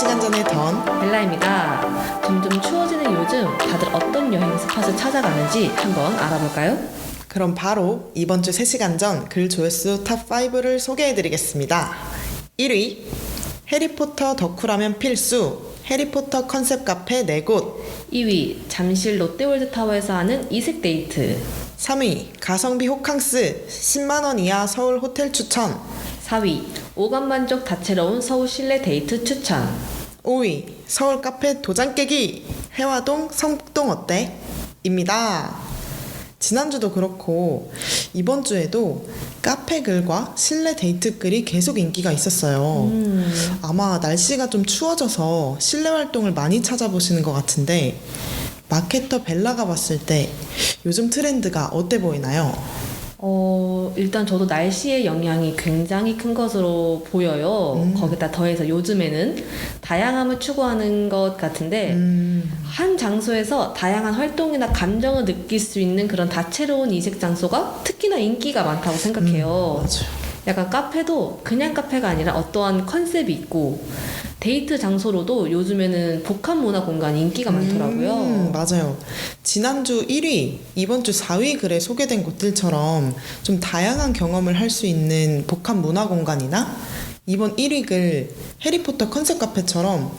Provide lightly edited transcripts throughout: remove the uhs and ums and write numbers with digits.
4시간 전에 던 벨라입니다. 점점 추워지는 요즘 다들 어떤 여행 스팟을 찾아가는지 한번 알아볼까요? 그럼 바로 이번 주 3시간 전 글 조회수 탑5를 소개해드리겠습니다. 1위 해리포터 덕후라면 필수 해리포터 컨셉 카페 4곳. 2위 잠실 롯데월드타워에서 하는 이색 데이트. 3위 가성비 호캉스 10만원 이하 서울 호텔 추천. 4위 오감만족 다채로운 서울 실내 데이트 추천. 5위 서울 카페 도장 깨기 해화동 성북동 어때? 입니다. 지난주도 그렇고 이번 주에도 카페 글과 실내 데이트 글이 계속 인기가 있었어요. 아마 날씨가 좀 추워져서 실내 활동을 많이 찾아보시는 것 같은데 마케터 벨라가 봤을 때 요즘 트렌드가 어때 보이나요? 일단 저도 날씨의 영향이 굉장히 큰 것으로 보여요. 거기다 더해서 요즘에는 다양함을 추구하는 것 같은데 한 장소에서 다양한 활동이나 감정을 느낄 수 있는 그런 다채로운 이색 장소가 특히나 인기가 많다고 생각해요. 맞아요. 약간 카페도 그냥 카페가 아니라 어떠한 컨셉이 있고 데이트 장소로도 요즘에는 복합 문화 공간이 인기가 많더라고요. 맞아요. 지난주 1위, 이번 주 4위 글에 소개된 곳들처럼 좀 다양한 경험을 할 수 있는 복합 문화 공간이나 이번 1위 글 해리포터 컨셉 카페처럼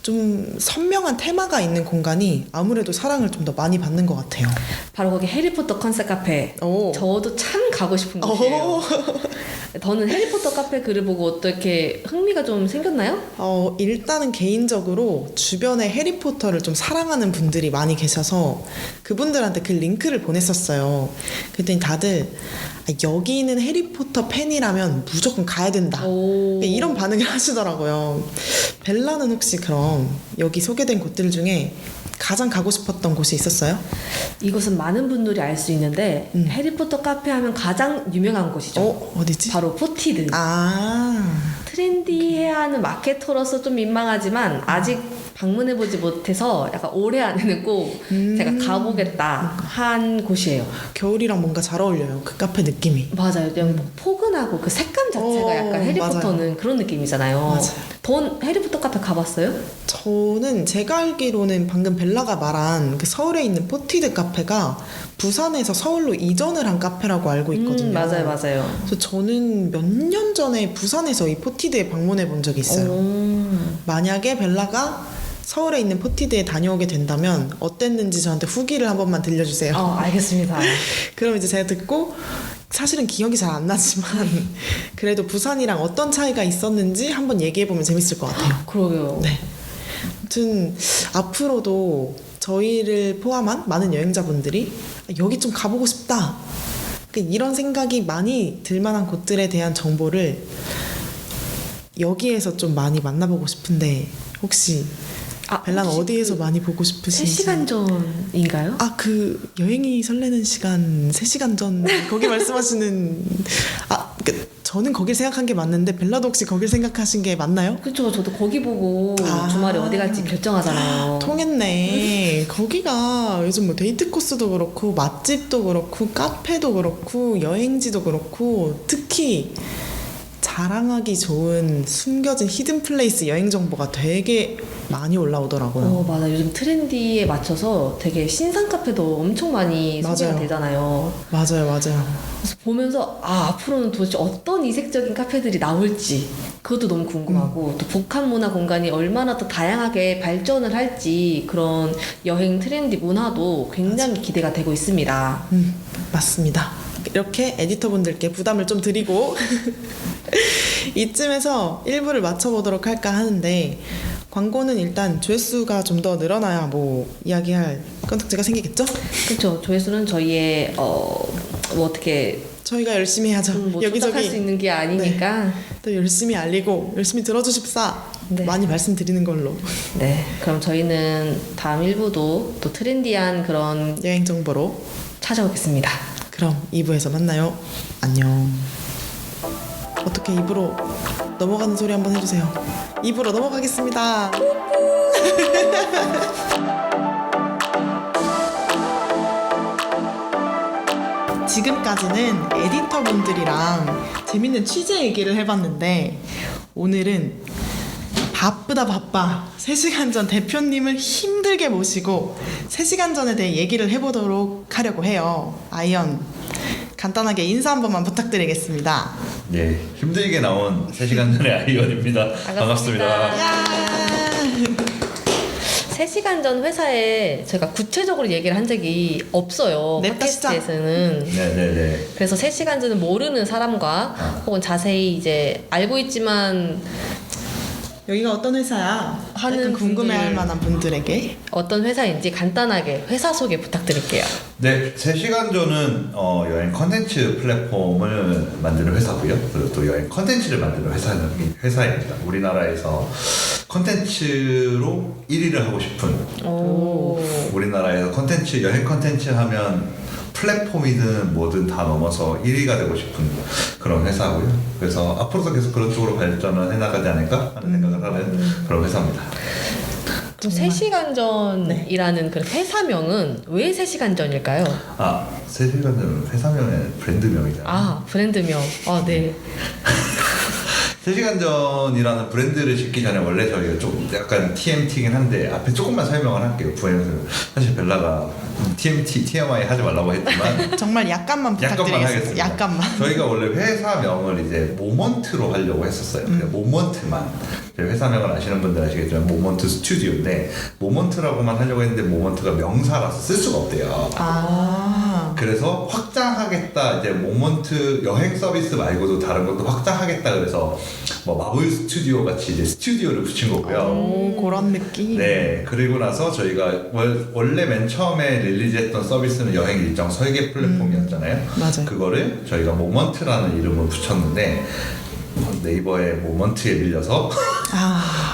좀 선명한 테마가 있는 공간이 아무래도 사랑을 좀 더 많이 받는 것 같아요. 바로 거기 해리포터 컨셉 카페. 오. 저도 참 가고 싶은 곳이에요. 저는 해리포터 카페 글을 보고 어떻게 흥미가 좀 생겼나요? 일단은 개인적으로 주변에 해리포터를 좀 사랑하는 분들이 많이 계셔서 그분들한테 그 링크를 보냈었어요. 그랬더니 다들 여기는 해리포터 팬이라면 무조건 가야 된다. 이런 반응을 하시더라고요. 벨라는 혹시 그럼 여기 소개된 곳들 중에 가장 가고 싶었던 곳이 있었어요? 이곳은 많은 분들이 알 수 있는데 해리포터 카페 하면 가장 유명한 곳이죠. 어디지? 바로 포티드. 아, 트렌디해야 하는 마케터로서 좀 민망하지만 아직 방문해보지 못해서 약간 올해 안에는 꼭 제가 가보겠다 한 곳이에요. 겨울이랑 뭔가 잘 어울려요. 그 카페 느낌이. 맞아요. 그냥 포근하고 그 색감 자체가 약간 해리포터는 맞아요. 그런 느낌이잖아요. 맞아요. 돈 해리포터 카페 가봤어요? 저는 제가 알기로는 방금 벨라가 말한 그 서울에 있는 포티드 카페가 부산에서 서울로 이전을 한 카페라고 알고 있거든요. 맞아요, 맞아요. 그래서 저는 몇 년 전에 부산에서 이 포티드에 방문해 본 적이 있어요. 만약에 벨라가 서울에 있는 포티드에 다녀오게 된다면 어땠는지 저한테 후기를 한 번만 들려주세요. 알겠습니다. 그럼 이제 제가 듣고 사실은 기억이 잘 안 나지만 그래도 부산이랑 어떤 차이가 있었는지 한번 얘기해보면 재밌을 것 같아요. 그러게요. 네. 아무튼 앞으로도 저희를 포함한 많은 여행자분들이 여기 좀 가보고 싶다, 이런 생각이 많이 들만한 곳들에 대한 정보를 여기에서 좀 많이 만나보고 싶은데 혹시 벨라는 어디에서 많이 보고 싶으신지? 3시간 전인가요? 그 여행이 설레는 시간 3시간 전 거기 말씀하시는 저는 거길 생각한 게 맞는데 벨라도 혹시 거길 생각하신 게 맞나요? 그쵸. 저도 거기 보고 주말에 어디 갈지 결정하잖아요. 통했네. 거기가 요즘 뭐 데이트 코스도 그렇고 맛집도 그렇고 카페도 그렇고 여행지도 그렇고 특히 자랑하기 좋은 숨겨진 히든 플레이스 여행 정보가 되게 많이 올라오더라고요. 맞아. 요즘 트렌디에 맞춰서 되게 신상 카페도 엄청 많이 소개가 맞아요. 되잖아요. 맞아요. 그래서 보면서 앞으로는 도대체 어떤 이색적인 카페들이 나올지 그것도 너무 궁금하고 또 복합 문화 공간이 얼마나 더 다양하게 발전을 할지 그런 여행 트렌디 문화도 굉장히 기대가 되고 있습니다. 맞습니다. 이렇게 에디터분들께 부담을 좀 드리고 이쯤에서 1부를 마쳐보도록 할까 하는데 광고는 일단 조회수가 좀 더 늘어나야 뭐 이야기할 컨텐츠가 생기겠죠? 그렇죠. 조회수는 저희의 어떻게 저희가 열심히 해야죠. 뭐 조작할 수 있는 게 아니니까. 또 열심히 알리고 열심히 들어주십사. 네. 많이 말씀드리는 걸로. 네. 그럼 저희는 다음 1부도 또 트렌디한 그런 여행 정보로 찾아오겠습니다. 그럼 2부에서 만나요. 안녕. 어떻게 2부로 넘어가는 소리 한번 해주세요. 2부로 넘어가겠습니다. 지금까지는 에디터분들이랑 재밌는 취재 얘기를 해봤는데 오늘은 바쁘다 바빠 3시간 전 대표님을 힘들게 모시고 3시간 전에 대해 얘기를 해보도록 하려고 해요. 아이언, 간단하게 인사 한 번만 부탁드리겠습니다. 네, 힘들게 나온 3시간 전의 아이언입니다. 반갑습니다. 야! 3시간 전 회사에 제가 구체적으로 얘기를 한 적이 없어요. 냅다 시작. 팟캐스트에서는. 네네네. 그래서 3시간 전을 모르는 사람과 혹은 자세히 이제 알고 있지만 여기가 어떤 회사야? 하는 약간 궁금해할 분들. 만한 분들에게 어떤 회사인지 간단하게 회사 소개 부탁드릴게요. 네, 3시간 전은 여행 컨텐츠 플랫폼을 만드는 회사고요. 그리고 또 여행 컨텐츠를 만드는 회사입니다. 우리나라에서 컨텐츠로 1위를 하고 싶은 오. 우리나라에서 컨텐츠, 여행 컨텐츠 하면 플랫폼이든 뭐든 다 넘어서 1위가 되고 싶은 그런 회사고요. 그래서 앞으로도 계속 그런 쪽으로 발전을 해나가지 않을까 하는 생각을 하는 그런 회사입니다. 그럼 3시간 전이라는 그 회사명은 왜 3시간 전일까요? 3시간 전은 회사명의 브랜드명이잖아요. 아, 브랜드명. 네. 3시간 전이라는 브랜드를 짓기 전에 원래 저희가 좀 약간 TMT이긴 한데 앞에 조금만 설명을 할게요. 사실 벨라가 TMI 하지 말라고 했지만 정말 약간만 부탁드리겠습니다. 하겠습니다. 약간만. 저희가 원래 회사명을 이제 모먼트로 하려고 했었어요. 그냥 모먼트만. 회사명을 아시는 분들 아시겠지만 모먼트 스튜디오인데 모먼트라고만 하려고 했는데 모먼트가 명사라서 쓸 수가 없대요. 그래서 확장하겠다. 이제 모먼트 여행 서비스 말고도 다른 것도 확장하겠다. 그래서 뭐 마블 스튜디오 같이 이제 스튜디오를 붙인 거고요. 오, 그런 느낌. 네, 그리고 나서 저희가 원래 맨 처음에 릴리즈했던 서비스는 여행 일정 설계 플랫폼이었잖아요. 맞아요. 그거를 저희가 모먼트라는 이름을 붙였는데 네이버의 모먼트에 밀려서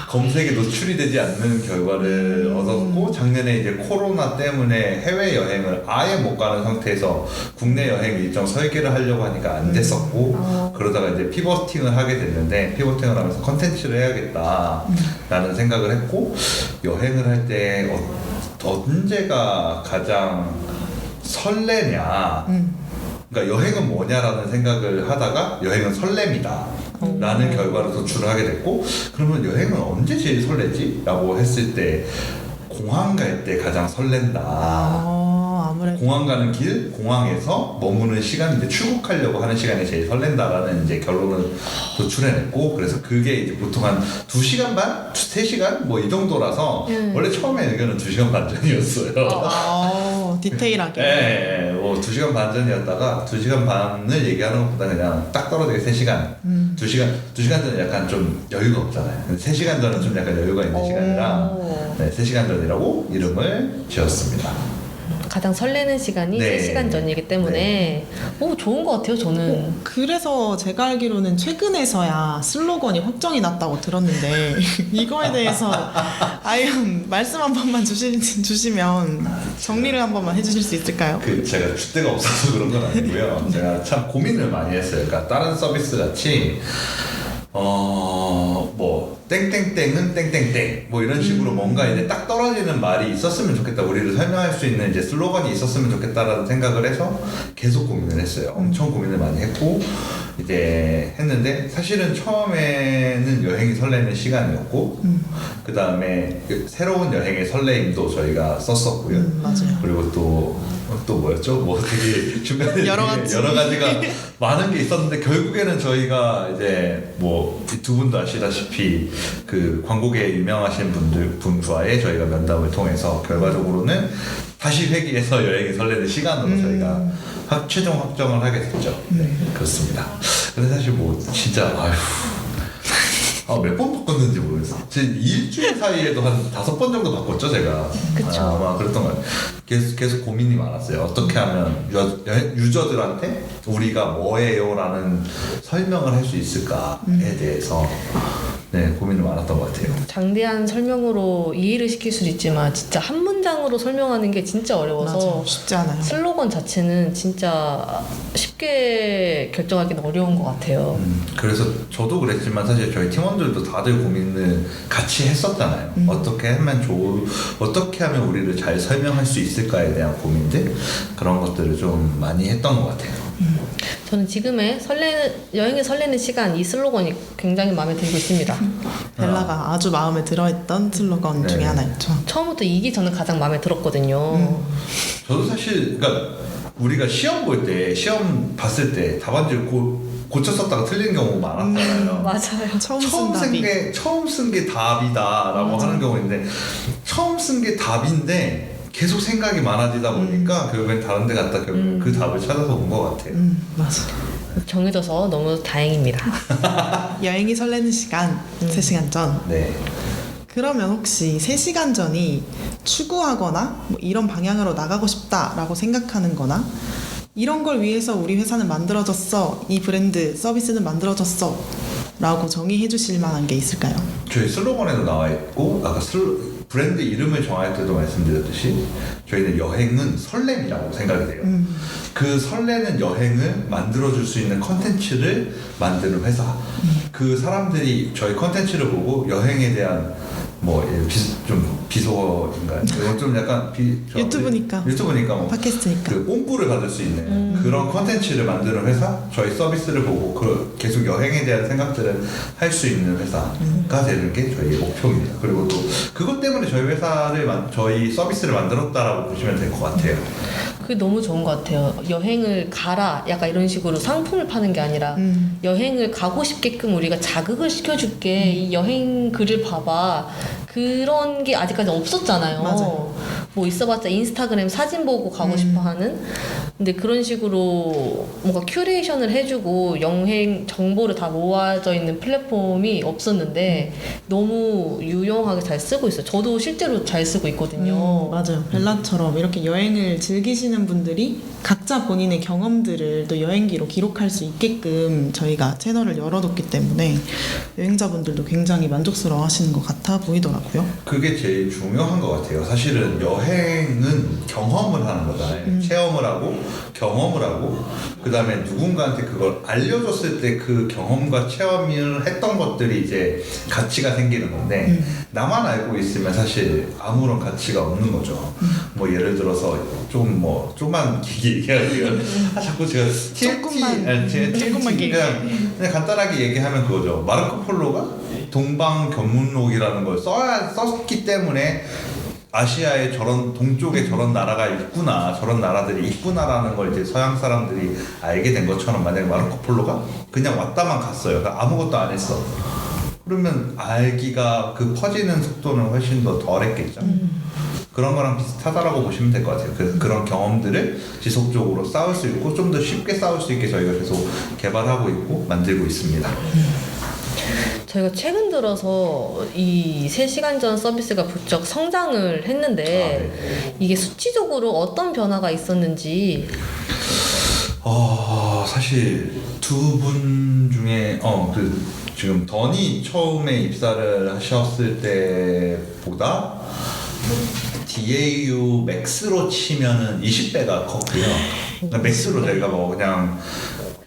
검색에 노출이 되지 않는 결과를 얻었고, 작년에 이제 코로나 때문에 해외 여행을 아예 못 가는 상태에서 국내 여행 일정 설계를 하려고 하니까 안 됐었고, 그러다가 이제 피버팅을 하게 됐는데, 피버팅을 하면서 컨텐츠를 해야겠다라는 생각을 했고, 여행을 할 때 언제가 가장 설레냐, 그러니까 여행은 뭐냐라는 생각을 하다가 여행은 설렘이다 라는 결과를 도출을 하게 됐고, 그러면 여행은 언제 제일 설레지? 라고 했을 때 공항 갈 때 가장 설렌다. 아무래도 공항 가는 길, 공항에서 머무는 시간, 이제 출국하려고 하는 시간이 제일 설렌다라는 이제 결론을 도출해냈고, 그래서 그게 이제 보통 한 2시간 반? 3시간? 뭐 이 정도라서 원래 처음에 의견은 2시간 반 전이었어요. 디테일하게. 네, 뭐 2시간 반 전이었다가 2시간 반을 얘기하는 것보다 그냥 딱 떨어지게 3시간. 2시간 전은 약간 좀 여유가 없잖아요. 근데 3시간 전은 좀 약간 여유가 있는 시간이라, 네, 3시간 전이라고 이름을 지었습니다. 가장 설레는 시간이 네. 3시간 전이기 때문에 좋은 것 같아요, 저는. 그래서 제가 알기로는 최근에서야 슬로건이 확정이 났다고 들었는데 이거에 대해서 아이언 말씀 한 번만 주시면 정리를 한 번만 해주실 수 있을까요? 제가 줏대가 없어서 그런 건 아니고요. 제가 참 고민을 많이 했어요. 그러니까 다른 서비스 같이 뭐 땡땡땡은 땡땡땡 뭐 이런 식으로 뭔가 이제 딱 떨어지는 말이 있었으면 좋겠다, 우리를 설명할 수 있는 이제 슬로건이 있었으면 좋겠다라는 생각을 해서 계속 고민을 했어요. 엄청 고민을 많이 했고 이제 했는데, 사실은 처음에는 여행이 설레는 시간이었고 그 다음에 새로운 여행의 설레임도 저희가 썼었고요. 맞아요. 그리고 또 뭐였죠? 뭐 되게 중간에 여러 가지가 많은 게 있었는데, 결국에는 저희가 이제 뭐 두 분도 아시다시피 그 광고계에 유명하신 분과의 저희가 면담을 통해서 결과적으로는 다시 회귀해서 여행이 설레는 시간으로 저희가 최종 확정을 하게 됐죠. 네, 그렇습니다. 근데 사실 뭐 진짜 몇 번 바꿨는지 모르겠어요. 지금 일주일 사이에도 한 5번 정도 바꿨죠, 제가. 그쵸. 아마 그랬던 것 같아요. 계속 고민이 많았어요. 어떻게 하면 유저들한테 우리가 뭐예요? 라는 설명을 할 수 있을까에 대해서 고민이 많았던 것 같아요. 장대한 설명으로 이해를 시킬 수도 있지만 진짜 한 문장으로 설명하는 게 진짜 어려워서 맞아, 쉽지 않아요. 슬로건 자체는 진짜 쉽게 결정하기는 어려운 것 같아요. 그래서 저도 그랬지만 사실 저희 팀원들도 다들 고민을 같이 했었잖아요. 어떻게 하면 우리를 잘 설명할 수 있을까에 대한 고민들, 그런 것들을 좀 많이 했던 것 같아요. 저는 지금의 여행에 설레는 시간 이 슬로건이 굉장히 마음에 들고 있습니다. 벨라가 아주 마음에 들어했던 슬로건 네. 중에 하나였죠. 처음부터 이게 저는 가장 마음에 들었거든요. 저도 사실 그러니까 우리가 시험 볼 때 시험 봤을 때 답안지를 고쳐 썼다가 틀린 경우 많았잖아요. 맞아요. 처음 쓴 답이. 쓴 게 답이다라고 하는 경우 있는데 처음 쓴 게 답인데 계속 생각이 많아지다 보니까 결국엔 다른 데 갔다 결국엔 그 답을 찾아서 온 것 같아요. 맞아. 정해져서 너무 다행입니다. 여행이 설레는 시간 3시간 전. 네. 그러면 혹시 3시간 전이 추구하거나 뭐 이런 방향으로 나가고 싶다라고 생각하는 거나 이런 걸 위해서 우리 회사는 만들어졌어, 이 브랜드 서비스는 만들어졌어 라고 정의해 주실 만한 게 있을까요? 저희 슬로건에도 나와 있고 아까 브랜드 이름을 정할 때도 말씀드렸듯이 저희는 여행은 설렘이라고 생각이 돼요. 그 설레는 여행을 만들어줄 수 있는 컨텐츠를 만드는 회사. 그 사람들이 저희 컨텐츠를 보고 여행에 대한 좀 비속어인가요? 이건 좀 약간 유튜브니까 뭐 팟캐스트니까 그 뽐뿌를 받을 수 있는 그런 컨텐츠를 만드는 회사, 저희 서비스를 보고 계속 여행에 대한 생각들을 할 수 있는 회사가 되는 게 저희의 목표입니다. 그리고 또 그것 때문에 저희 서비스를 만들었다라고 보시면 될 것 같아요. 그게 너무 좋은 것 같아요. 여행을 가라 약간 이런 식으로 상품을 파는 게 아니라 여행을 가고 싶게끔 우리가 자극을 시켜줄게. 이 여행 글을 봐봐. 그런 게 아직까지 없었잖아요. 맞아요. 뭐 있어봤자 인스타그램 사진 보고 가고 싶어 하는. 근데 그런 식으로 뭔가 큐레이션을 해주고 여행 정보를 다 모아져 있는 플랫폼이 없었는데 너무 유용하게 잘 쓰고 있어요. 저도 실제로 잘 쓰고 있거든요. 맞아요. 벨라처럼 이렇게 여행을 즐기시는 분들이 각자 본인의 경험들을 또 여행기로 기록할 수 있게끔 저희가 채널을 열어뒀기 때문에 여행자분들도 굉장히 만족스러워 하시는 것 같아 보이더라고요. 그게 제일 중요한 것 같아요. 사실은 여행은 경험을 하는 거잖아요. 체험을 하고 경험을 하고 그 다음에 누군가한테 그걸 알려줬을 때 그 경험과 체험을 했던 것들이 이제 가치가 생기는 건데 나만 알고 있으면 사실 아무런 가치가 없는 거죠. 뭐 예를 들어서 좀만 길게 얘기하면 자꾸 제가 조금만 길게. 그냥 간단하게 얘기하면 그거죠. 마르코 폴로가 동방견문록이라는 걸 썼기 때문에 아시아에 동쪽에 저런 나라가 있구나, 저런 나라들이 있구나라는 걸 이제 서양 사람들이 알게 된 것처럼 만약에 마르코 폴로가 그냥 왔다만 갔어요. 그러니까 아무것도 안 했어. 그러면 알기가 퍼지는 속도는 훨씬 더 덜했겠죠. 그런 거랑 비슷하다라고 보시면 될 것 같아요. 그런 경험들을 지속적으로 쌓을 수 있고 좀 더 쉽게 쌓을 수 있게 저희가 계속 개발하고 있고 만들고 있습니다. 저희가 최근 들어서 이 3시간 전 서비스가 부쩍 성장을 했는데 네. 이게 수치적으로 어떤 변화가 있었는지 사실 두 분 중에 지금 던이 처음에 입사를 하셨을 때보다 DAU 맥스로 치면은 20배가 컸고요. 그러니까 맥스로 저희가 그냥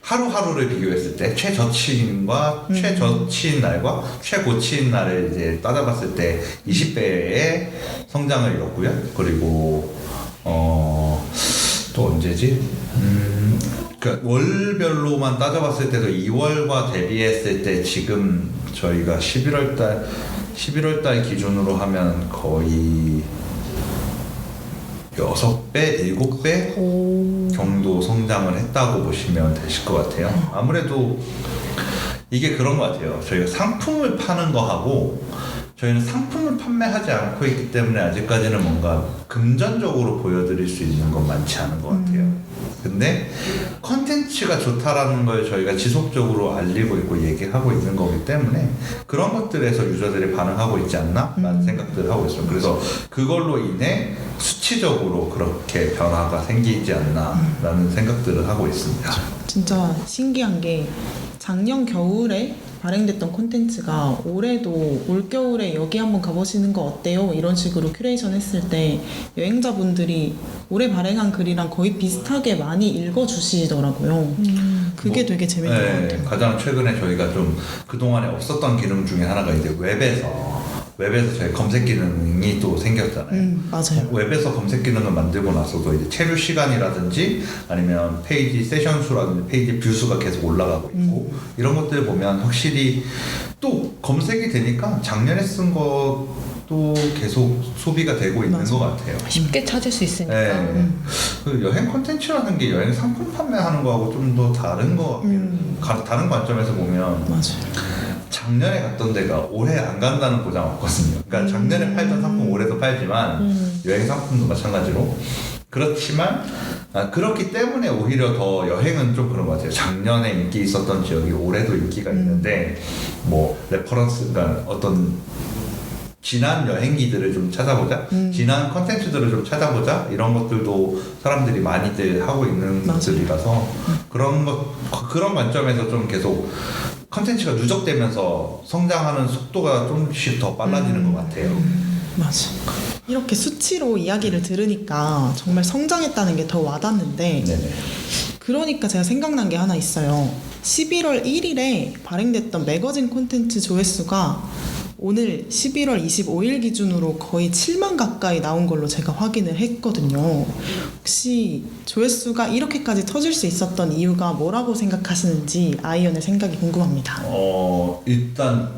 하루하루를 비교했을 때 최저치인과 최저치인 날과 최고치인 날을 이제 따져봤을 때 20배의 성장을 이뤘고요. 그리고 또 언제지? 그러니까 월별로만 따져봤을 때도 2월과 대비했을 때 지금 저희가 11월달 기준으로 하면 거의 6배, 7배 정도 성장을 했다고 보시면 되실 것 같아요. 아무래도 이게 그런 것 같아요. 저희가 상품을 파는 거하고 저희는 상품을 판매하지 않고 있기 때문에 아직까지는 뭔가 금전적으로 보여드릴 수 있는 건 많지 않은 것 같아요. 근데 컨텐츠가 좋다라는 걸 저희가 지속적으로 알리고 있고 얘기하고 있는 거기 때문에 그런 것들에서 유저들이 반응하고 있지 않나? 라는 생각들을 하고 있어요. 그래서 그걸로 인해 수치적으로 그렇게 변화가 생기지 않나? 라는 생각들을 하고 있습니다. 진짜 신기한 게 작년 겨울에 발행됐던 콘텐츠가 올해도 올겨울에 여기 한번 가보시는 거 어때요? 이런 식으로 큐레이션 했을 때 여행자분들이 올해 발행한 글이랑 거의 비슷하게 많이 읽어주시더라고요. 그게 되게 재밌는 것 같아요. 가장 최근에 저희가 좀 그동안에 없었던 기능 중에 하나가 이제 웹에서 저희 검색 기능이 또 생겼잖아요. 맞아요. 웹에서 검색 기능을 만들고 나서도 이제 체류 시간이라든지 아니면 페이지 세션 수라든지 페이지 뷰 수가 계속 올라가고 있고 이런 것들 보면 확실히 또 검색이 되니까 작년에 쓴 것도 계속 소비가 되고 있는 것 같아요. 쉽게 찾을 수 있으니까. 네. 그 여행 콘텐츠라는 게 여행 상품 판매하는 거하고 좀 더 다른 거 다른 관점에서 보면 맞아요. 작년에 갔던 데가 올해 안 간다는 보장 없거든요. 그러니까 작년에 팔던 상품 올해도 팔지만 여행 상품도 마찬가지로 그렇지만 그렇기 때문에 오히려 더 여행은 좀 그런 것 같아요. 작년에 인기 있었던 지역이 올해도 인기가 있는데 뭐 레퍼런스 그러니까 어떤 지난 여행기들을 좀 찾아보자, 지난 컨텐츠들을 좀 찾아보자 이런 것들도 사람들이 많이들 하고 있는 것들이라서 그런 관점에서 좀 계속 컨텐츠가 누적되면서 성장하는 속도가 조금씩 더 빨라지는 것 같아요. 맞아. 이렇게 수치로 이야기를 들으니까 정말 성장했다는 게 더 와닿는데 네네. 그러니까 제가 생각난 게 하나 있어요. 11월 1일에 발행됐던 매거진 콘텐츠 조회수가 오늘 11월 25일 기준으로 거의 7만 가까이 나온 걸로 제가 확인을 했거든요. 혹시 조회수가 이렇게까지 터질 수 있었던 이유가 뭐라고 생각하시는지 아이언의 생각이 궁금합니다. 일단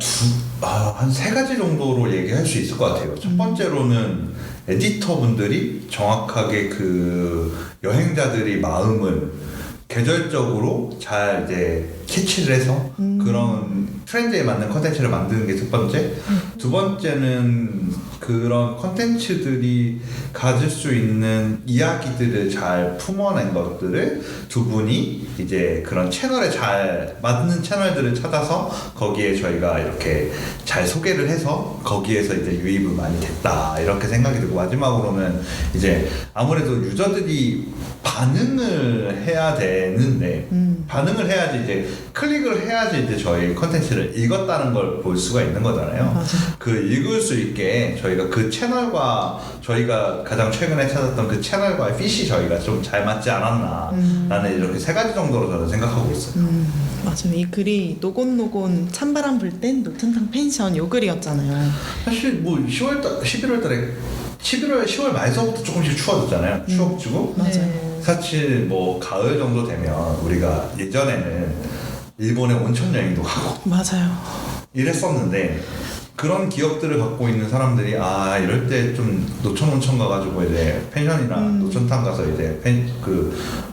한 세 가지 정도로 얘기할 수 있을 것 같아요. 첫 번째로는 에디터 분들이 정확하게 그 여행자들이 마음을 계절적으로 잘 이제 캐치를 해서 그런 트렌드에 맞는 컨텐츠를 만드는 게 첫 번째. 두 번째는 그런 컨텐츠들이 가질 수 있는 이야기들을 잘 품어낸 것들을 두 분이 이제 그런 채널에 잘 맞는 채널들을 찾아서 거기에 저희가 이렇게 잘 소개를 해서 거기에서 이제 유입을 많이 됐다 이렇게 생각이 들고 마지막으로는 이제 아무래도 유저들이 반응을 해야 되는데 반응을 해야지 이제 클릭을 해야지 이제 저희 컨텐츠를 읽었다는 걸 볼 수가 있는 거잖아요. 맞아. 그 읽을 수 있게 저희가 그 채널과 저희가 가장 최근에 찾았던 그 채널과의 핏이 저희가 좀 잘 맞지 않았나 라는 이렇게 세 가지 정도로 저는 생각하고 있어요. 맞아요. 이 글이 노곤노곤 찬바람 불 땐 노천탕 펜션 요 글이었잖아요. 사실 뭐 11월 달에 10월 말서부터 조금씩 추워졌잖아요. 추워지고 맞아요. 사실 뭐 가을 정도 되면 우리가 예전에는 일본에 온천 여행도 가고 맞아요. 이랬었는데 그런 기억들을 갖고 있는 사람들이 이럴 때 좀 노천 온천 가가지고 이제 펜션이나 노천탕 가서 이제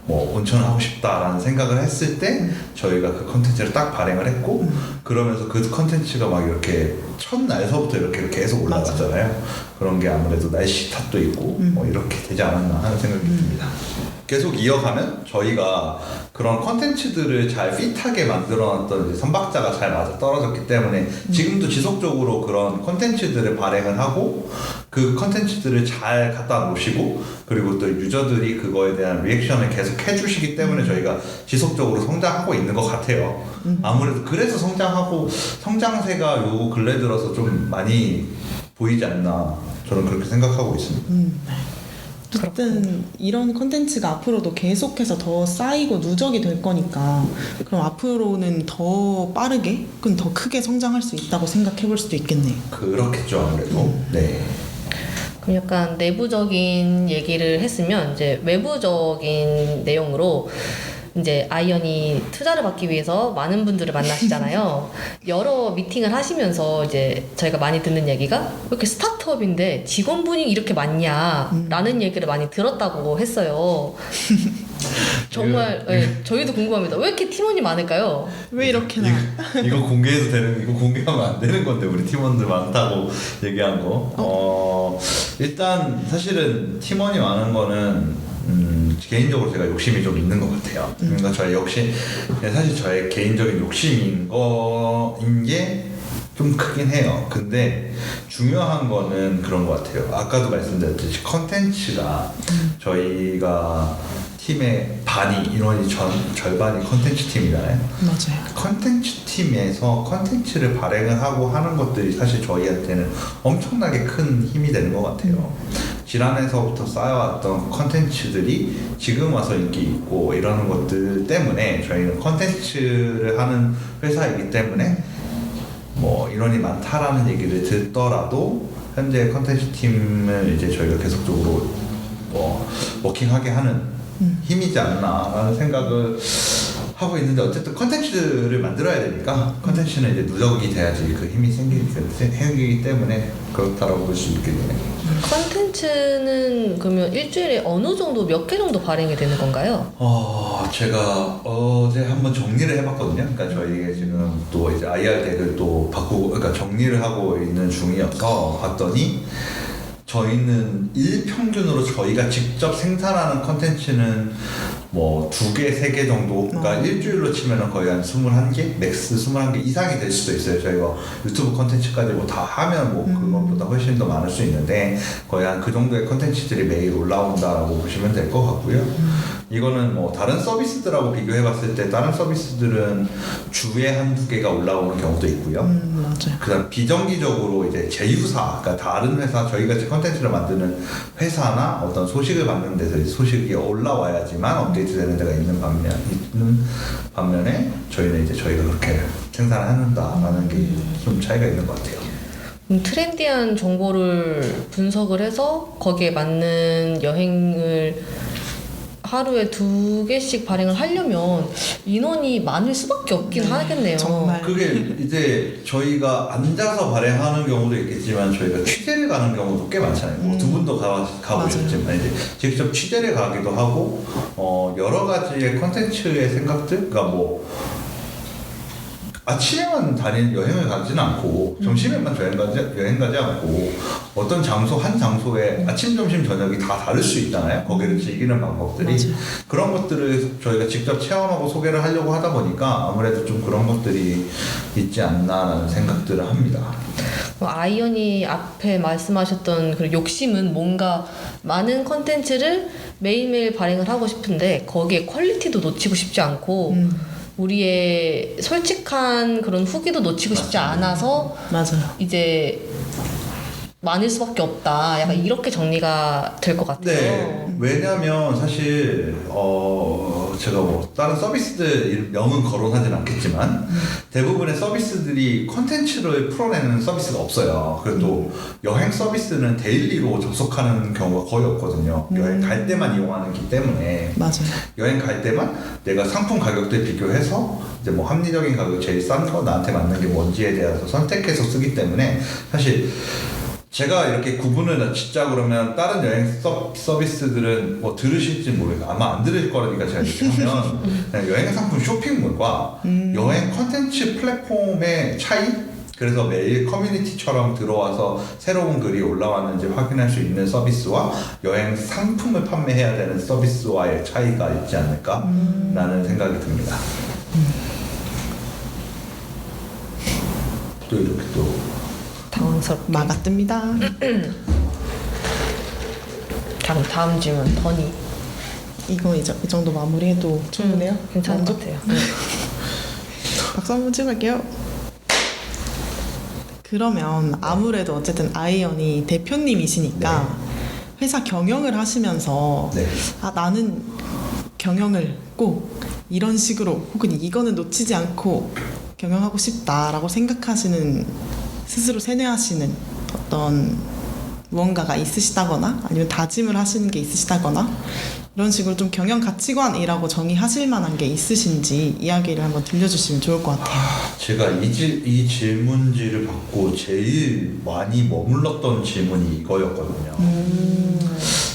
뭐 온천 하고 싶다라는 생각을 했을 때 저희가 그 컨텐츠를 딱 발행을 했고 그러면서 그 컨텐츠가 막 이렇게 첫날서부터 이렇게 계속 올라갔잖아요. 그런 게 아무래도 날씨 탓도 있고 뭐 이렇게 되지 않았나 하는 생각이 듭니다. 계속 이어가면 저희가 그런 컨텐츠들을 잘 핏하게 만들어놨던 선박자가 잘 맞아 떨어졌기 때문에 지금도 지속적으로 그런 컨텐츠들을 발행을 하고 그 컨텐츠들을 잘 갖다 놓으시고 그리고 또 유저들이 그거에 대한 리액션을 계속 해주시기 때문에 저희가 지속적으로 성장하고 있는 것 같아요. 아무래도 그래서 성장세가 요 근래 들어서 좀 많이 보이지 않나 저는 그렇게 생각하고 있습니다. 어쨌든 이런 컨텐츠가 앞으로도 계속해서 더 쌓이고 누적이 될 거니까 그럼 앞으로는 더 빠르게 그럼 더 크게 성장할 수 있다고 생각해 볼 수도 있겠네요. 그렇겠죠 아무래도. 네. 그럼 약간 내부적인 얘기를 했으면 이제 외부적인 내용으로 이제 아이언이 투자를 받기 위해서 많은 분들을 만나시잖아요. 여러 미팅을 하시면서 이제 저희가 많이 듣는 얘기가 왜 이렇게 스타트업인데 직원분이 이렇게 많냐라는 얘기를 많이 들었다고 했어요. 정말 저희도 궁금합니다. 왜 이렇게 팀원이 많을까요? 왜 이렇게나? 이거 공개해도 이거 공개하면 안 되는 건데 우리 팀원들 많다고 얘기한 거. 일단 사실은 팀원이 많은 거는 개인적으로 제가 욕심이 좀 있는 것 같아요. 그러니까 사실 저의 개인적인 욕심인 거인 게 좀 크긴 해요. 근데 중요한 거는 그런 것 같아요. 아까도 말씀드렸듯이 컨텐츠가 저희가 팀의 인원이 절반이 컨텐츠 팀이잖아요. 맞아요. 컨텐츠 팀에서 컨텐츠를 발행을 하고 하는 것들이 사실 저희한테는 엄청나게 큰 힘이 되는 것 같아요. 지난해서부터 쌓여왔던 컨텐츠들이 지금 와서 인기 있고 이러는 것들 때문에 저희는 컨텐츠를 하는 회사이기 때문에 뭐 인원이 많다라는 얘기를 듣더라도 현재 컨텐츠 팀을 이제 저희가 계속적으로 뭐 워킹하게 하는 힘이지 않나라는 생각을 하고 있는데, 어쨌든 컨텐츠를 만들어야 되니까 컨텐츠는 이제 누적이 돼야지 그 힘이 생기기 때문에 그렇다라고 볼 수 있겠네요. 컨텐츠는 그러면 일주일에 어느 정도 몇 개 정도 발행이 되는 건가요? 제가 어제 한번 정리를 해봤거든요. 그러니까 저희가 지금 또 이제 IR 덱을 또 바꾸고, 그러니까 정리를 하고 있는 중이어서 봤더니 저희는 일평균으로 저희가 직접 생산하는 컨텐츠는 뭐 2개, 3개 정도, 그러니까 일주일로 치면은 거의 한 21개, 맥스 21개 이상이 될 수도 있어요. 저희가 유튜브 컨텐츠까지 뭐 다 하면 뭐 그것보다 훨씬 더 많을 수 있는데, 거의 한 그 정도의 컨텐츠들이 매일 올라온다라고 보시면 될 것 같고요. 이거는 뭐 다른 서비스들하고 비교해 봤을 때 다른 서비스들은 주에 1-2개가 올라오는 경우도 있고요. 맞아요. 그다음 비정기적으로 이제 제휴사, 그러니까 다른 회사, 저희 같이 컨텐츠를 만드는 회사나 어떤 소식을 받는 데서 소식이 올라와야지만 업데이트되는 데가 있는 반면에 저희는 이제 저희가 그렇게 생산을 한다라는 게 좀 차이가 있는 것 같아요. 트렌디한 정보를 분석을 해서 거기에 맞는 여행을 하루에 2개씩 발행을 하려면 인원이 많을 수밖에 없긴 하겠네요. 정말. 그게 이제 저희가 앉아서 발행하는 경우도 있겠지만 저희가 취재를 가는 경우도 꽤 많잖아요. 뭐 두 분도 가보셨지만 이제 직접 취재를 가기도 하고 여러 가지의 컨텐츠의 생각들, 그러니까 뭐 아침에만 여행을 가지는 않고 점심에만 여행 가지 않고 어떤 장소 한 장소에 아침, 점심, 저녁이 다 다를 수 있잖아요. 거기를 즐기는 방법들이. 맞아요. 그런 것들을 저희가 직접 체험하고 소개를 하려고 하다 보니까 아무래도 좀 그런 것들이 있지 않나라는 생각들을 합니다. 아이언이 앞에 말씀하셨던 그 욕심은 뭔가 많은 컨텐츠를 매일매일 발행을 하고 싶은데 거기에 퀄리티도 놓치고 싶지 않고 우리의 솔직한 그런 후기도 놓치고 싶지 않아서 맞아요. 이제 많을 수밖에 없다. 약간 이렇게 정리가 될 것 같아요. 네. 왜냐면 사실 제가 뭐 다른 서비스들 명은 거론하진 않겠지만 대부분의 서비스들이 컨텐츠를 풀어내는 서비스가 없어요. 그래도 여행 서비스는 데일리로 접속하는 경우가 거의 없거든요. 여행 갈 때만 이용하기 때문에. 맞아요. 여행 갈 때만 내가 상품 가격들 비교해서 이제 뭐 합리적인 가격 제일 싼 거 나한테 맞는 게 뭔지에 대해서 선택해서 쓰기 때문에, 사실 제가 이렇게 구분을 진짜 그러면 다른 여행 서비스들은 뭐 들으실지 모르겠어요. 아마 안 들을 거라니까 제가 이렇게 하면 그냥 여행 상품 쇼핑몰과 여행 컨텐츠 플랫폼의 차이? 그래서 매일 커뮤니티처럼 들어와서 새로운 글이 올라왔는지 확인할 수 있는 서비스와 여행 상품을 판매해야 되는 서비스와의 차이가 있지 않을까라는 생각이 듭니다. 또 이렇게 또 당황스럽게. 막아뜹니다. 그럼 다음 질문 더니. 이거 이 정도 마무리해도 충분해요? 괜찮은 만족? 것 같아요. 박수 한번 찍을게요. 그러면 아무래도 어쨌든 아이언이 대표님이시니까 회사 경영을 하시면서 네. 나는 경영을 꼭 이런 식으로 혹은 이거는 놓치지 않고 경영하고 싶다라고 생각하시는, 스스로 세뇌하시는 어떤 무언가가 있으시다거나 아니면 다짐을 하시는 게 있으시다거나 이런 식으로 좀 경영 가치관이라고 정의하실 만한 게 있으신지 이야기를 한번 들려주시면 좋을 것 같아요. 제가 이 질문지를 받고 제일 많이 머물렀던 질문이 이거였거든요.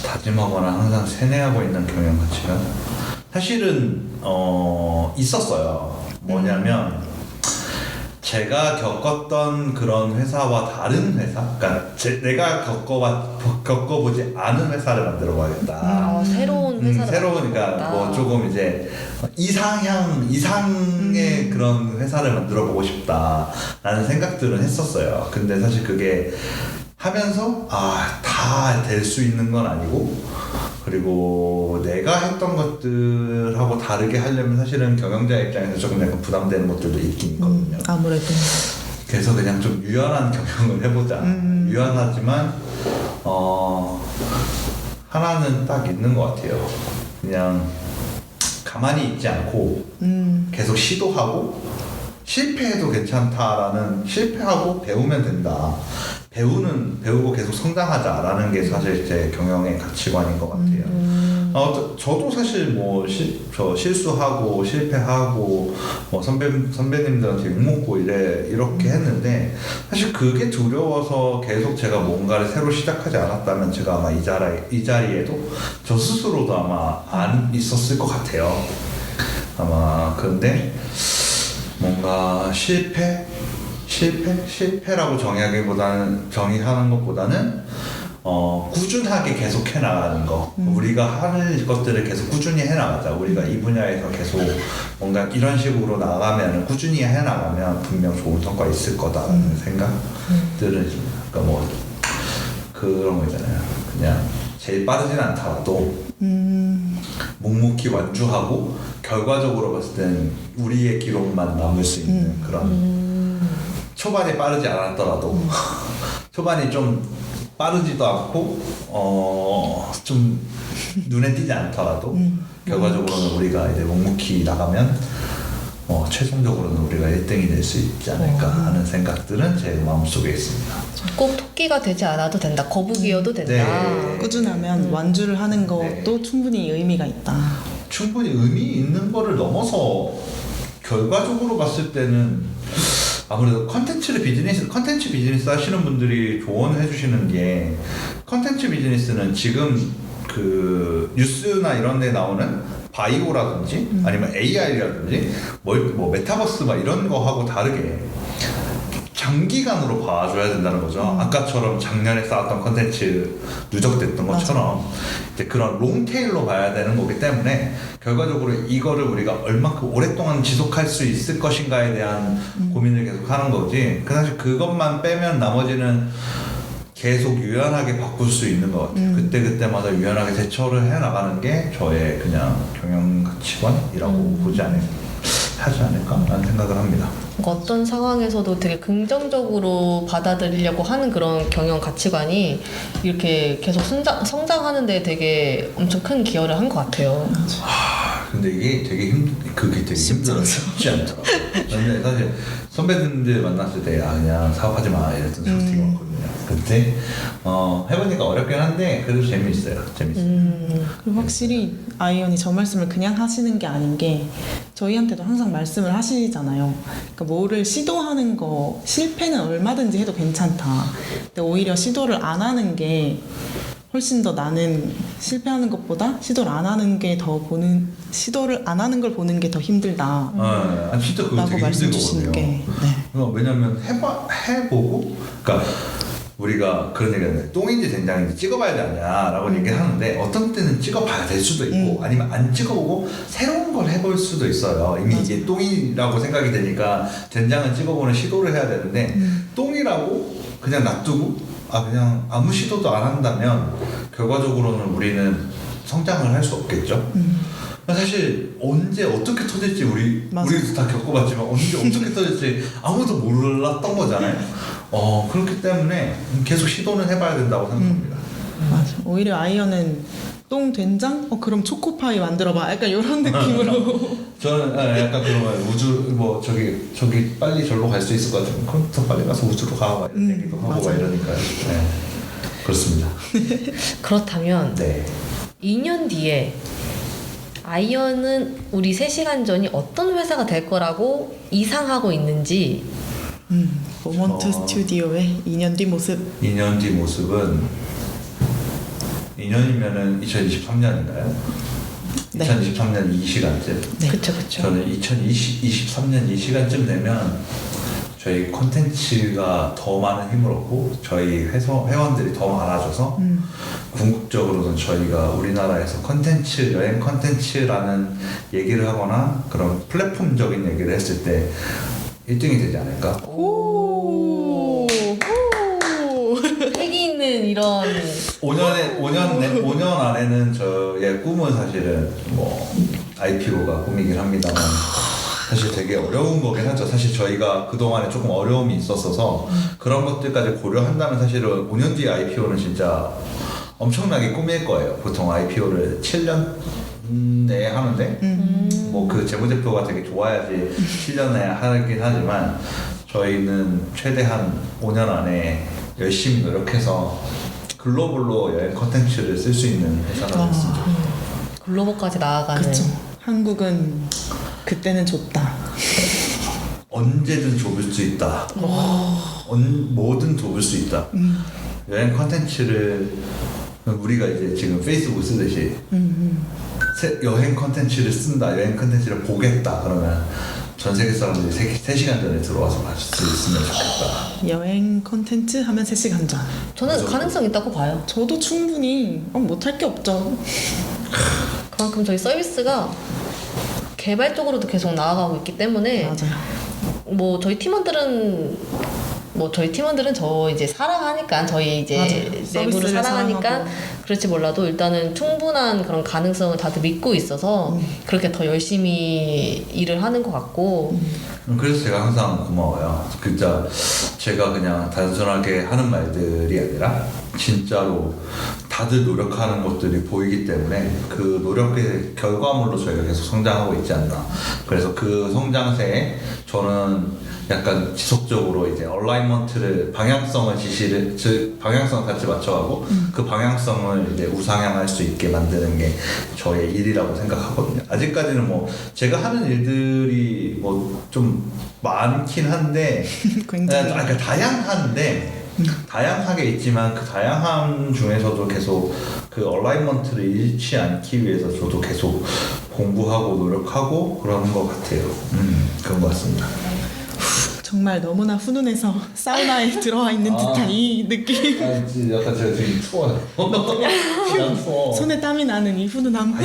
다짐하거나 항상 세뇌하고 있는 경영 가치관. 사실은 있었어요. 뭐냐면 제가 겪었던 그런 회사와 다른 회사, 그러니까 내가 겪어보지 않은 회사를 만들어 봐야겠다. 새로운 회사를 새로운, 그러니까 뭐 조금 이제 이상의 그런 회사를 만들어 보고 싶다라는 생각들은 했었어요. 근데 사실 그게 하면서 다 될 수 있는 건 아니고, 그리고 내가 했던 것들하고 다르게 하려면 사실은 경영자 입장에서 조금 약간 부담되는 것들도 있긴 있거든요. 아무래도. 그래서 그냥 좀 유연한 경영을 해보자. 유연하지만 하나는 딱 있는 것 같아요. 그냥 가만히 있지 않고 계속 시도하고 실패해도 괜찮다라는, 실패하고 배우면 된다. 배우고 계속 성장하자라는 게 사실 제 경영의 가치관인 것 같아요. 저도 사실 뭐 저 실수하고 실패하고 뭐 선배님들한테 욕먹고 이렇게 했는데, 사실 그게 두려워서 계속 제가 뭔가를 새로 시작하지 않았다면 제가 아마 이 자리에도 저 스스로도 아마 안 있었을 것 같아요. 아마. 그런데 뭔가 실패라고 정의하는 것보다는 꾸준하게 계속 해나가는 거. 우리가 하는 것들을 계속 꾸준히 해나가자. 우리가 이 분야에서 계속 뭔가 이런 식으로 나가면, 꾸준히 해나가면 분명 좋은 성과 있을 거다라는 생각들은, 그러니까 뭐 그런 거 있잖아요. 그냥 제일 빠르진 않더라도 묵묵히 완주하고 결과적으로 봤을 때는 우리의 기록만 남을 수 있는 그런, 초반에 빠르지 않았더라도 초반이 좀 빠르지도 않고 좀 눈에 띄지 않더라도 결과적으로는 우리가 이제 묵묵히 나가면 최종적으로는 우리가 1등이 될 수 있지 않을까 하는 생각들은 제 마음속에 있습니다. 꼭 토끼가 되지 않아도 된다. 거북이어도 된다. 네. 꾸준하면 완주를 하는 것도 네. 충분히 의미가 있다. 충분히 의미 있는 거를 넘어서 결과적으로 봤을 때는 아무래도 컨텐츠 비즈니스 하시는 분들이 조언해 주시는 게, 컨텐츠 비즈니스는 지금 그 뉴스나 이런 데 나오는 바이오라든지 아니면 AI라든지 뭐 메타버스 막 이런 거 하고 다르게 장기간으로 봐줘야 된다는 거죠. 아까처럼 작년에 쌓았던 컨텐츠 누적됐던 것처럼 이제 그런 롱테일로 봐야 되는 거기 때문에, 결과적으로 이거를 우리가 얼마큼 오랫동안 지속할 수 있을 것인가에 대한 고민을 계속 하는 거지, 사실 그것만 빼면 나머지는 계속 유연하게 바꿀 수 있는 것 같아요. 그때마다 유연하게 대처를 해나가는 게 저의 그냥 경영 가치관이라고 하지 않을까라는 생각을 합니다. 어떤 상황에서도 되게 긍정적으로 받아들이려고 하는 그런 경영 가치관이 이렇게 계속 성장하는 데 되게 엄청 큰 기여를 한 것 같아요. 근데 이게 그게 되게 힘들어요. 쉽지 않더라고요. 근데 사실 선배님들 만났을 때 그냥 사업하지 마 이랬던 소식이 많거든요. 근데 해보니까 어렵긴 한데 그래도 재밌어요. 그리고 확실히 아이언이 저 말씀을 그냥 하시는 게 아닌 게, 저희한테도 항상 말씀을 하시잖아요. 그러니까 뭐를 시도하는 거, 실패는 얼마든지 해도 괜찮다. 근데 오히려 시도를 안 하는 게 훨씬 더, 나는 실패하는 것보다 시도를 안 하는 걸 보는 게 더 힘들다. 진짜 그거 라고 되게 말씀 주시는 힘들거든요. 게. 네. 왜냐면 해보고, 그러니까 우리가 그런 얘기하는데 똥인지 된장인지 찍어봐야 되냐라고 얘기하는데, 어떤 때는 찍어봐야 될 수도 있고 아니면 안 찍어보고 새로운 걸 해볼 수도 있어요. 이미 이게 똥이라고 생각이 되니까 된장은 찍어보는 시도를 해야 되는데, 똥이라고 그냥 놔두고 그냥 아무 시도도 안 한다면 결과적으로는 우리는 성장을 할 수 없겠죠. 사실 언제 어떻게 터질지 우리도 다 겪어봤지만 언제 어떻게 터질지 아무도 몰랐던 거잖아요. 그렇기 때문에 계속 시도는 해봐야 된다고 생각합니다. 맞아. 오히려 아이언은 똥 된장? 그럼 초코파이 만들어봐. 약간 이런 느낌으로. 저는 약간 그런 거예요. 우주 뭐 저기 빨리 절로 갈 수 있을 것 같으면 그럼 더 빨리 가서 우주로 가 막 이런 얘기도 하고 막 이러니까요. 네. 그렇습니다. 그렇다면 네. 2년 뒤에 아이언은 우리 3시간 전이 어떤 회사가 될 거라고 이상하고 있는지. 모먼트 스튜디오의 2년 뒤 모습. 2년 뒤 모습은, 2년이면은 2023년인가요? 네. 2023년 이 시간쯤. 네. 그쵸. 저는 2023년 이 시간쯤 되면 저희 콘텐츠가 더 많은 힘을 얻고 저희 회원들이 더 많아져서 궁극적으로는 저희가 우리나라에서 여행 콘텐츠라는 얘기를 하거나 그런 플랫폼적인 얘기를 했을 때 1등이 되지 않을까? 패기 있는 이런 5년 안에는 저의 꿈은 사실은 뭐 IPO가 꿈이긴 합니다만, 사실 되게 어려운 거긴 하죠. 사실 저희가 그동안에 조금 어려움이 있었어서 그런 것들까지 고려한다면 사실은 5년 뒤에 IPO는 진짜 엄청나게 꿈일 거예요. 보통 IPO를 7년 내에 하는데 뭐 그 재무제표가 되게 좋아야지 7년에 하긴 하지만 저희는 최대한 5년 안에 열심히 노력해서 글로벌로 여행 컨텐츠를 쓸 수 있는 회사가 됐으면 좋겠어요. 글로벌까지 나아가는. 그쵸. 한국은 그때는 좁다. 언제든 좁을 수 있다. 뭐든 좁을 수 있다. 여행 컨텐츠를 우리가 이제 지금 페이스북 쓰듯이 여행 컨텐츠를 쓴다, 여행 컨텐츠를 보겠다 그러면 전 세계 사람들이 3시간 전에 들어와서 볼 수 있으면 좋겠다. 여행 콘텐츠 하면 3시간 전. 저는 무조건. 가능성 있다고 봐요. 저도 충분히 못할 게 없죠. 그만큼 저희 서비스가 개발적으로도 계속 나아가고 있기 때문에 맞아요. 뭐 저희 팀원들은 저 이제 사랑하니까 저희 이제 맞아요. 내부를 서비스를 사랑하니까 사랑하고. 그렇지 몰라도 일단은 충분한 그런 가능성을 다들 믿고 있어서 그렇게 더 열심히 일을 하는 것 같고 그래서 제가 항상 고마워요. 진짜 제가 그냥 단순하게 하는 말들이 아니라 진짜로 다들 노력하는 것들이 보이기 때문에 그 노력의 결과물로 저희가 계속 성장하고 있지 않나. 그래서 그 성장세에 저는 약간 지속적으로 이제 얼라이먼트를 방향성을 방향성 같이 맞춰가고 그 방향성을 이제 우상향할 수 있게 만드는 게 저의 일이라고 생각하거든요. 아직까지는 뭐 제가 하는 일들이 뭐 좀 많긴 한데 굉장히. 그러니까 다양하게 있지만 그 다양함 중에서도 계속 그 얼라이먼트를 잃지 않기 위해서 저도 계속 공부하고 노력하고 그러는 것 같아요. 그런 것 같습니다. 정말 너무나 훈훈해서 사우나에 들어와 있는 듯한 이 느낌. 약간 제가 지금 추워요. 난 추워. 손에 땀이 나는 이 훈훈함.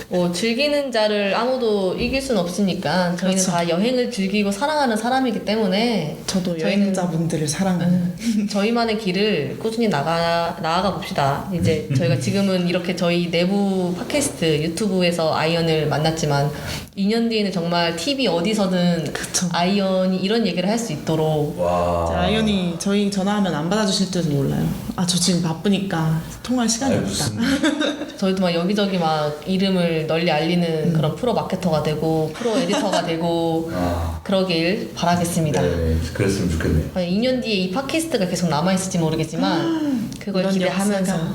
뭐 즐기는 자를 아무도 이길 순 없으니까 저희는 그렇죠. 다 여행을 즐기고 사랑하는 사람이기 때문에 저도 저희는- 여행자분들을 사랑하는. 저희만의 길을 꾸준히 나아가 봅시다. 이제 저희가 지금은 이렇게 저희 내부 팟캐스트 유튜브에서 아이언을 만났지만 2년 뒤에는 정말 TV 어디서든 그쵸. 아이언이 이런 얘기를 할 수 있도록 이제 아이언이 저희 전화하면 안 받아주실지도 몰라요. 아, 저 지금 바쁘니까 통화할 시간이 없다. 무슨 저희도 막 여기저기 막 이름을 널리 알리는 그런 프로 마케터가 되고 프로 에디터가 되고 그러길 바라겠습니다. 네, 그랬으면 좋겠네요. 2년 뒤에 이 팟캐스트가 계속 남아있을지 모르겠지만 그걸 이런 기대하면서 역사가.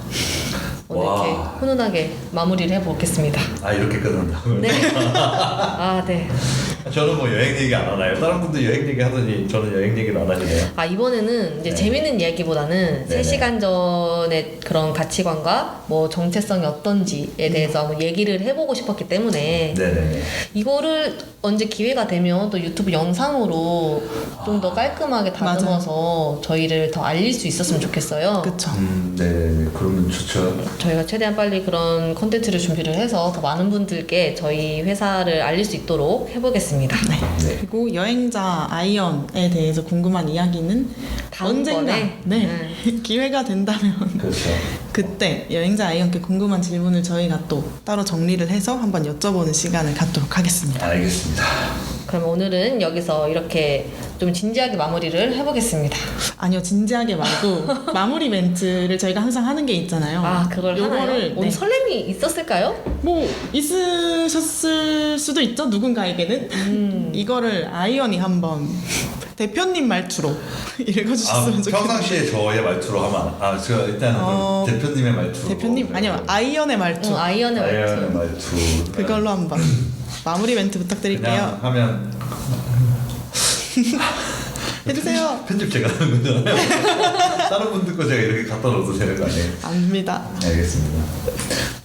오늘 이렇게 와. 훈훈하게 마무리를 해보겠습니다. 이렇게 끝난다고요? 네. 아, 네. 저는 뭐 여행 얘기 안 하나요? 다른 분들 여행 얘기 하더니 저는 여행 얘기를 안 하시네요. 이번에는 이제 네. 재밌는 이야기보다는 네네. 3시간 전의 그런 가치관과 뭐 정체성이 어떤지에 대해서 한번 얘기를 해보고 싶었기 때문에 네네. 이거를 언제 기회가 되면 또 유튜브 영상으로 좀 더 깔끔하게 다듬어서 저희를 더 알릴 수 있었으면 좋겠어요. 그쵸. 네, 그러면 좋죠. 저희가 최대한 빨리 그런 콘텐츠를 준비를 해서 더 많은 분들께 저희 회사를 알릴 수 있도록 해보겠습니다. 네. 그리고 여행자 아이언에 대해서 궁금한 이야기는 언젠가 다음번에 기회가 된다면 그렇죠. 그때 여행자 아이언께 궁금한 질문을 저희가 또 따로 정리를 해서 한번 여쭤보는 시간을 갖도록 하겠습니다. 알겠습니다. 그럼 오늘은 여기서 이렇게 좀 진지하게 마무리를 해보겠습니다. 아니요, 진지하게 말고 마무리 멘트를 저희가 항상 하는 게 있잖아요. 그걸 하나요? 요거를 오늘 네. 설렘이 있었을까요? 뭐 있으셨을 수도 있죠, 누군가에게는. 이거를 아이언이 한번 대표님 말투로 읽어주셨으면 좋겠어요. 평상시에 저의 말투로 하면 제가 일단은 대표님의 말투로 대표님 아니요, 아이언의 말투. 아이언의 아이언의 말투. 말투 그걸로 한번 마무리 멘트 부탁드릴게요. 그냥 하면 해주세요. 편집 제가 하는 거잖아요. 다른 분들 거 제가 이렇게 갖다 넣어도 되는 거 아니에요? 압니다. 알겠습니다.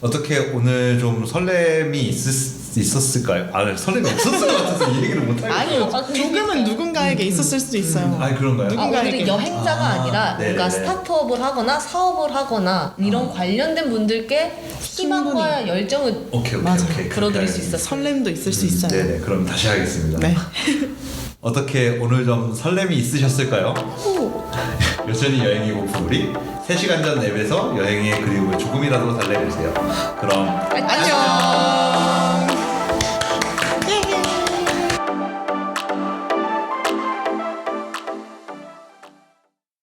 어떻게 오늘 좀 설렘이 있었을까요? 설렘이 없었을 것 같아서 이 얘기를 못 하겠어요. 아니요, 조금은 누군가에게 있었을 수도 있어요. 그런가요? 누군가에게. 오늘은 여행자가 아니라 네네네. 뭔가 스타트업을 하거나 사업을 하거나 이런 관련된 분들께 희망과 열정을 오케이. 맞아요. 불어드릴 수 있었어요. 설렘도 있을 수 있어요. 네네. 그럼 다시 하겠습니다. 네. 어떻게 오늘 좀 설렘이 있으셨을까요? 여전히 여행이 고픈 우리 3시간 전 앱에서 여행의 그리움을 조금이라도 달래주세요. 그럼 안녕.